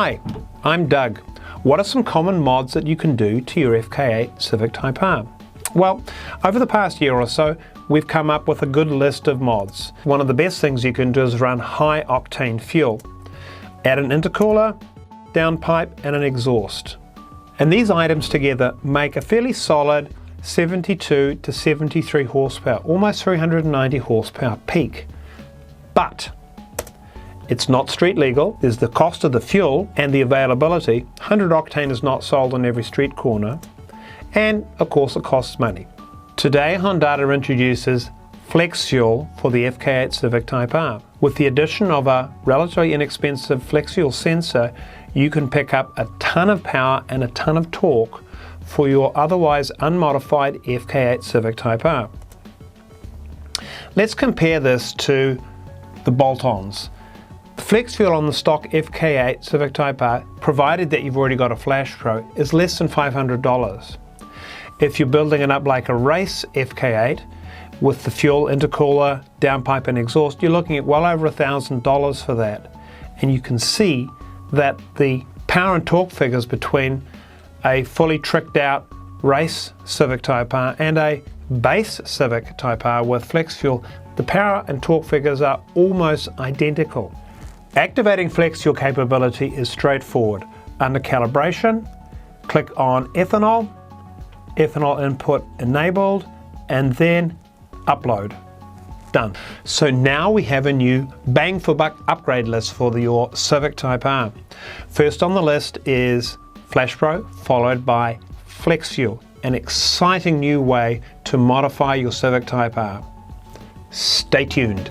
Hi, I'm Doug. What are some common mods that you can do to your FK8 Civic Type R? Well, over the past year or so, we've come up with a good list of mods. One of the best things you can do is run high octane fuel. Add an intercooler, downpipe and an exhaust. And these items together make a fairly solid 72 to 73 horsepower, almost 390 horsepower peak. But it's not street legal. There's the cost of the fuel and the availability. 100 octane is not sold on every street corner. And of course it costs money. Today Hondata introduces Flex Fuel for the FK8 Civic Type R. With the addition of a relatively inexpensive Flex Fuel sensor, you can pick up a ton of power and a ton of torque for your otherwise unmodified FK8 Civic Type R. Let's compare this to the bolt-ons. The Flex Fuel on the stock FK8 Civic Type R, provided that you've already got a FlashPro, is less than $500. If you're building it up like a race FK8 with the fuel, intercooler, downpipe and exhaust, you're looking at well over $1,000 for that. And you can see that the power and torque figures between a fully tricked out race Civic Type R and a base Civic Type R with Flex Fuel, the power and torque figures are almost identical. Activating Flex Fuel capability is straightforward. Under calibration, click on ethanol, ethanol input enabled, and then upload. Done. So now we have a new bang for buck upgrade list for your Civic Type R. First on the list is FlashPro, followed by Flex Fuel, an exciting new way to modify your Civic Type R. Stay tuned.